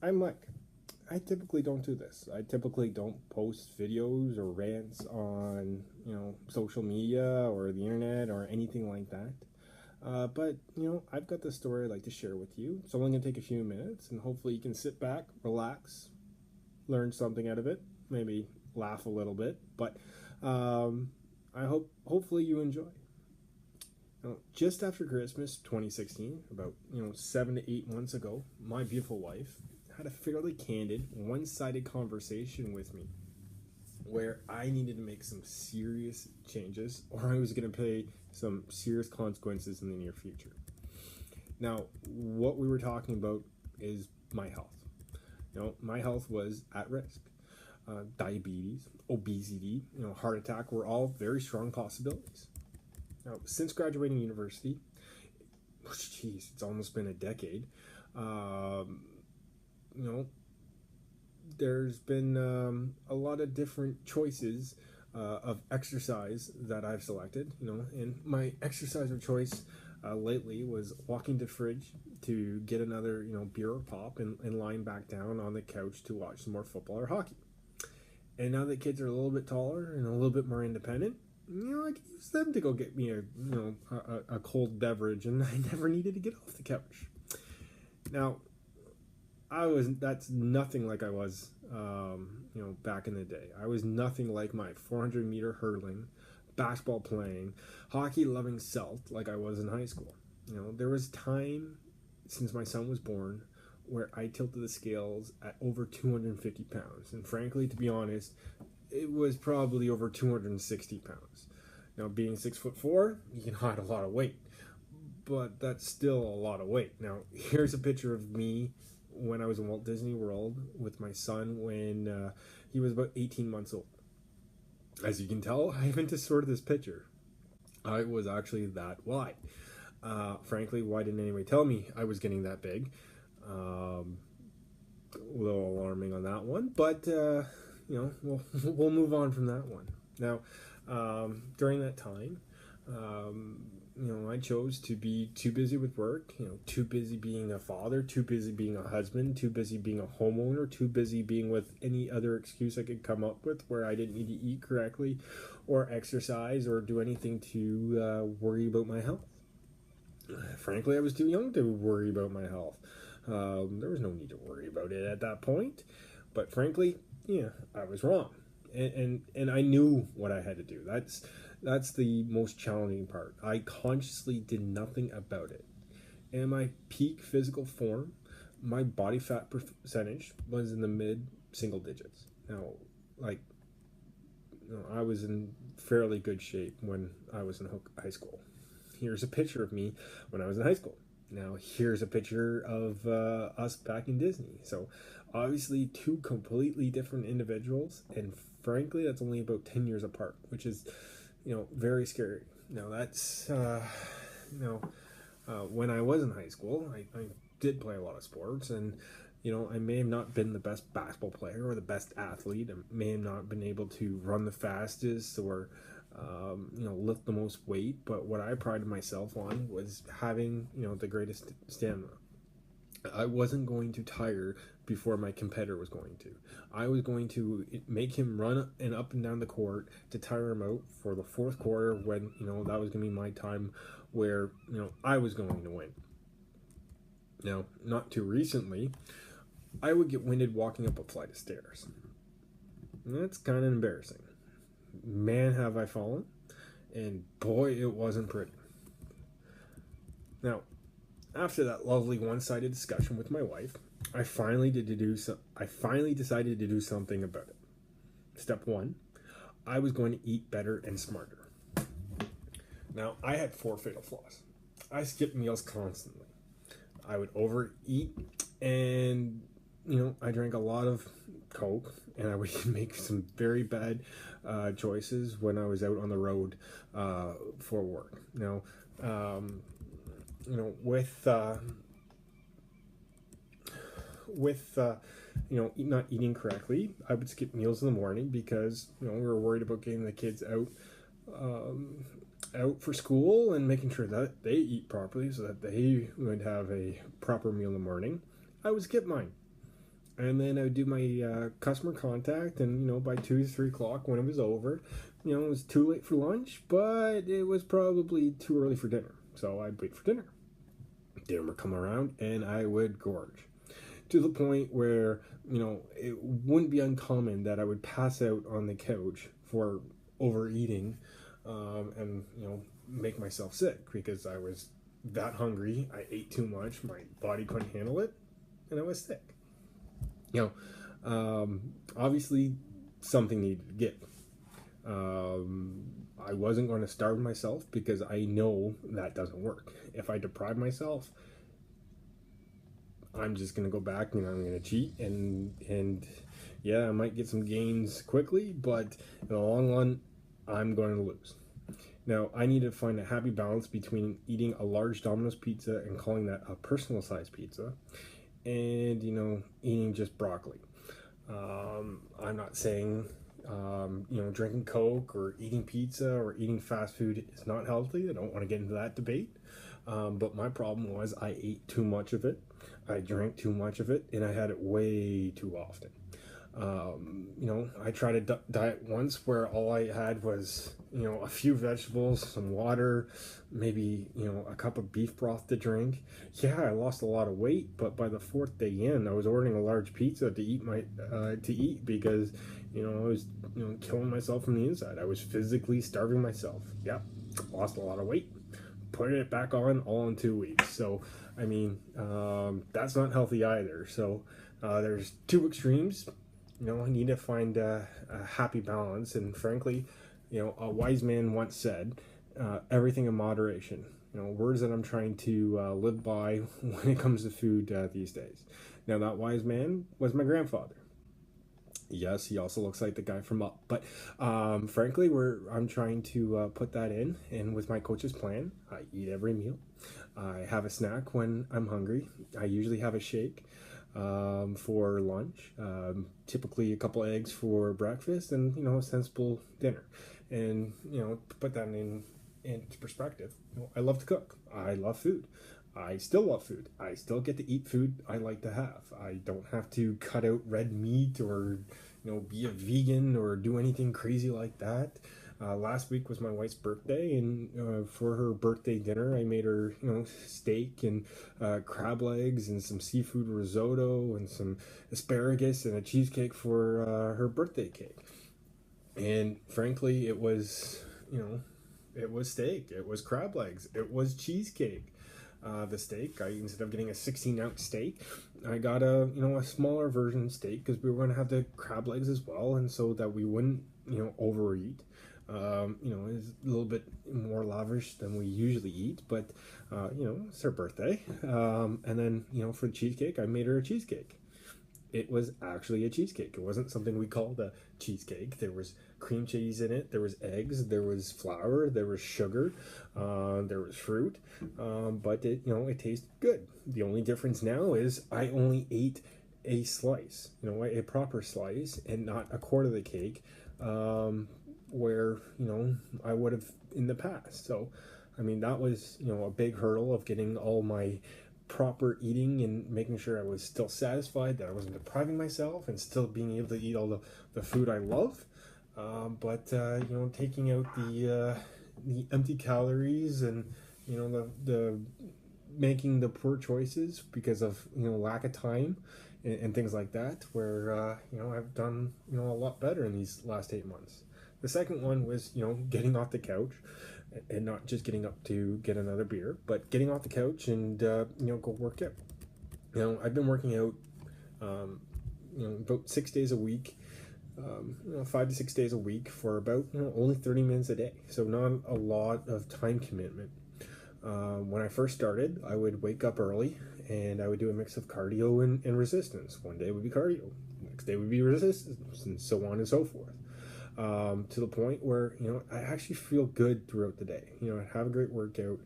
I'm like, I typically don't do this. I typically don't post videos or rants on, social media or the internet or anything like that. But, I've got this story I'd like to share with you. It's only going to take a few minutes, and hopefully you can sit back, relax, learn something out of it, maybe laugh a little bit. But hopefully you enjoy. Now, just after Christmas 2016, about 7 to 8 months ago, my beautiful wife had a fairly candid, one-sided conversation with me where I needed to make some serious changes or I was going to pay some serious consequences in the near future. Now, what we were talking about is my health. My health was at risk. Diabetes, obesity, heart attack were all very strong possibilities. Now, since graduating university, it's almost been a decade, there's been a lot of different choices of exercise that I've selected, and my exercise of choice lately was walking to the fridge to get another, beer or pop and lying back down on the couch to watch some more football or hockey. And now that kids are a little bit taller and a little bit more independent, I could use them to go get me a cold beverage, and I never needed to get off the couch. Now, that's nothing like I was, back in the day. I was nothing like my 400-meter hurdling, basketball playing, hockey loving self like I was in high school. There was time since my son was born where I tilted the scales at over 250 pounds. And frankly, to be honest, it was probably over 260 pounds. Now, being 6'4", you can hide a lot of weight, but that's still a lot of weight. Now, here's a picture of me when I was in Walt Disney World with my son when he was about 18 months old. As you can tell, I haven't distorted this picture. I was actually that wide. Frankly, why didn't anyone tell me I was getting that big? A little alarming on that one, but we'll move on from that one. Now, during that time, I chose to be too busy with work, too busy being a father, too busy being a husband, too busy being a homeowner, too busy being with any other excuse I could come up with where I didn't need to eat correctly or exercise or do anything to worry about my health. Frankly, I was too young to worry about my health. There was no need to worry about it at that point. But frankly, I was wrong. And I knew what I had to do. That's the most challenging part. I consciously did nothing about it. And my peak physical form, my body fat percentage was in the mid single digits. Now, I was in fairly good shape when I was in high school. Here's a picture of me when I was in high school. Now, here's a picture of us back in Disney. So, obviously, two completely different individuals, and frankly, that's only about 10 years apart, which is, very scary. Now, that's, when I was in high school, I did play a lot of sports, and, I may have not been the best basketball player or the best athlete. I may have not been able to run the fastest or lift the most weight, but what I prided myself on was having, the greatest stamina. I wasn't going to tire before my competitor was going to. I was going to make him run and up and down the court to tire him out for the fourth quarter when, that was going to be my time where, I was going to win. Now, not too recently, I would get winded walking up a flight of stairs. And that's kind of embarrassing. Man, have I fallen, and boy, it wasn't pretty. Now, after that lovely one-sided discussion with my wife, I finally decided to do something about it. Step one, I was going to eat better and smarter. Now, I had 4 fatal flaws. I skipped meals constantly. I would overeat, and I drank a lot of Coke, and I would make some very bad choices when I was out on the road for work. Now, with not eating correctly, I would skip meals in the morning because we were worried about getting the kids out for school and making sure that they eat properly so that they would have a proper meal in the morning. I would skip mine. And then I would do my customer contact, and by 2 3 o'clock when it was over, it was too late for lunch, but it was probably too early for dinner. So I'd wait for dinner. Dinner would come around, and I would gorge to the point where it wouldn't be uncommon that I would pass out on the couch for overeating, and make myself sick because I was that hungry. I ate too much. My body couldn't handle it, and I was sick. Obviously something needed to give. I wasn't going to starve myself because I know that doesn't work. If I deprive myself, I'm just going to go back, I'm going to cheat, and yeah, I might get some gains quickly, but in the long run, I'm going to lose. Now, I need to find a happy balance between eating a large Domino's pizza and calling that a personal size pizza, and eating just broccoli. I'm not saying drinking Coke or eating pizza or eating fast food is not healthy. I don't want to get into that debate. But my problem was I ate too much of it. I drank too much of it, and I had it way too often. I tried a diet once where all I had was, a few vegetables, some water, maybe, a cup of beef broth to drink. Yeah, I lost a lot of weight, but by the fourth day in, I was ordering a large pizza to eat because, I was, killing myself from the inside. I was physically starving myself. Yep, lost a lot of weight, put it back on all in 2 weeks. So, that's not healthy either. So, there's two extremes. I need to find a happy balance, and frankly, a wise man once said, everything in moderation. Words that I'm trying to live by when it comes to food these days. Now, that wise man was my grandfather. Yes, he also looks like the guy from Up, but frankly, I'm trying to put that in, and with my coach's plan, I eat every meal. I have a snack when I'm hungry. I usually have a shake for lunch, typically a couple eggs for breakfast, and a sensible dinner. And to put that into perspective, I love to cook. I love food. I still love food. I still get to eat food I like to have. I don't have to cut out red meat or be a vegan or do anything crazy like that. Last week was my wife's birthday, and for her birthday dinner, I made her, steak and crab legs and some seafood risotto and some asparagus and a cheesecake for her birthday cake. And frankly, it was steak, it was crab legs, it was cheesecake. The steak, instead of getting a 16-ounce steak, I got a smaller version steak because we were going to have the crab legs as well, and so that we wouldn't overeat. It's a little bit more lavish than we usually eat, but it's her birthday. And then for the cheesecake, I made her a cheesecake. It was actually a cheesecake. It wasn't something we called a cheesecake. There was cream cheese in it, there was eggs, there was flour, there was sugar, there was fruit, but it tasted good. The only difference now is I only ate a slice, a proper slice, and not a quarter of the cake, where I would have in the past. So that was a big hurdle of getting all my proper eating and making sure I was still satisfied, that I wasn't depriving myself, and still being able to eat all the food I love, but taking out the empty calories and the making the poor choices because of lack of time and things like that, where I've done a lot better in these last 8 months. The second one was getting off the couch, and not just getting up to get another beer, but getting off the couch and go work out. I've been working out about 6 days a week, 5 to 6 days a week for about only 30 minutes a day, so not a lot of time commitment. When I first started, I would wake up early and I would do a mix of cardio and resistance. One day would be cardio, next day would be resistance, and so on and so forth. To the point where I actually feel good throughout the day. I have a great workout.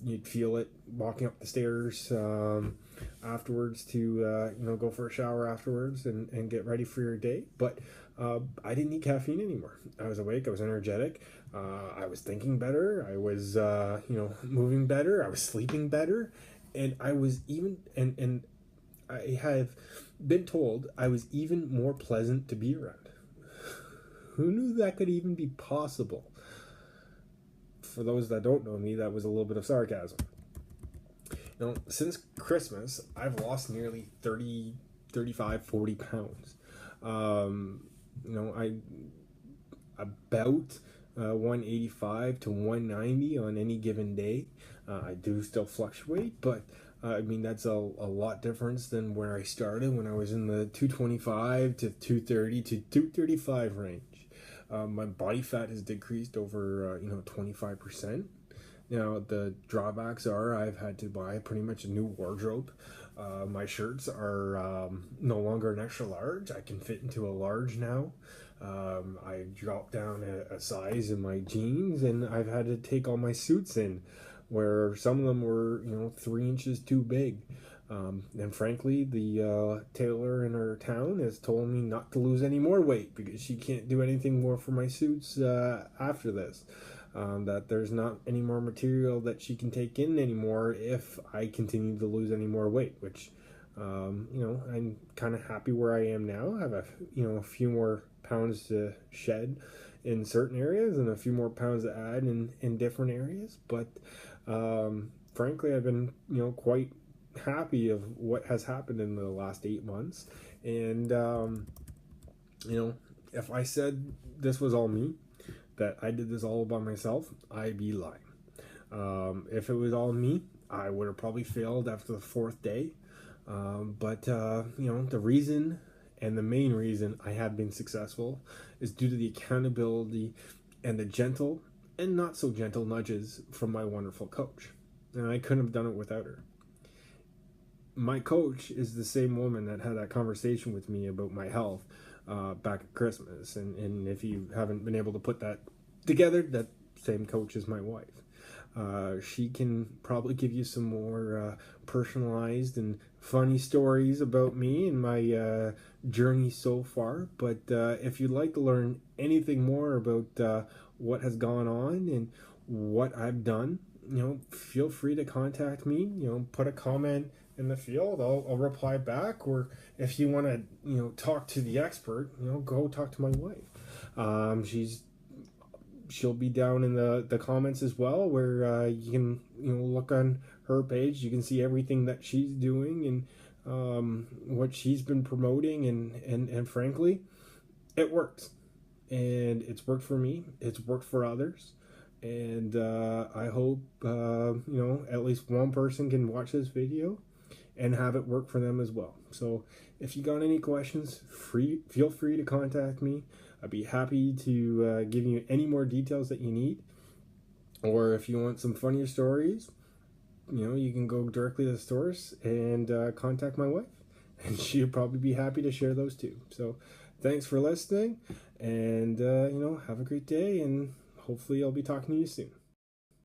You'd feel it walking up the stairs afterwards to go for a shower afterwards and get ready for your day. But I didn't need caffeine anymore. I was awake. I was energetic. I was thinking better. I was moving better. I was sleeping better, and I was even and I have been told I was even more pleasant to be around. Who knew that could even be possible? For those that don't know me, that was a little bit of sarcasm. Since Christmas, I've lost nearly 30, 35, 40 pounds. I about 185 to 190 on any given day. I do still fluctuate, but that's a lot difference than where I started when I was in the 225 to 230 to 235 range. My body fat has decreased over 25%. Now, the drawbacks are I've had to buy pretty much a new wardrobe. My shirts are no longer an extra large. I can fit into a large now. I dropped down a size in my jeans, and I've had to take all my suits in, where some of them were 3 inches too big. And frankly, the tailor in our town has told me not to lose any more weight because she can't do anything more for my suits after this. That there's not any more material that she can take in anymore if I continue to lose any more weight, which, I'm kind of happy where I am now. I have a few more pounds to shed in certain areas and a few more pounds to add in different areas. But, frankly, I've been, quite happy of what has happened in the last 8 months. And, if I said this was all me, that I did this all by myself, I'd be lying. If it was all me, I would have probably failed after the 4th day. But the reason and the main reason I have been successful is due to the accountability and the gentle and not so gentle nudges from my wonderful coach. And I couldn't have done it without her. My coach is the same woman that had that conversation with me about my health back at Christmas. And if you haven't been able to put that together, that same coach is my wife. She can probably give you some more personalized and funny stories about me and my journey so far. But if you'd like to learn anything more about what has gone on and what I've done, feel free to contact me. Put a comment in the field. I'll reply back. Or if you want to, talk to the expert, go talk to my wife. She'll be down in the comments as well, where you can look on her page. You can see everything that she's doing and what she's been promoting, and frankly, it works, and it's worked for me. It's worked for others, and I hope at least one person can watch this video and have it work for them as well. So if you got any questions, feel free to contact me. I'd be happy to give you any more details that you need. Or if you want some funnier stories, you can go directly to the source and contact my wife. And she'll probably be happy to share those too. So thanks for listening. And, have a great day. And hopefully I'll be talking to you soon.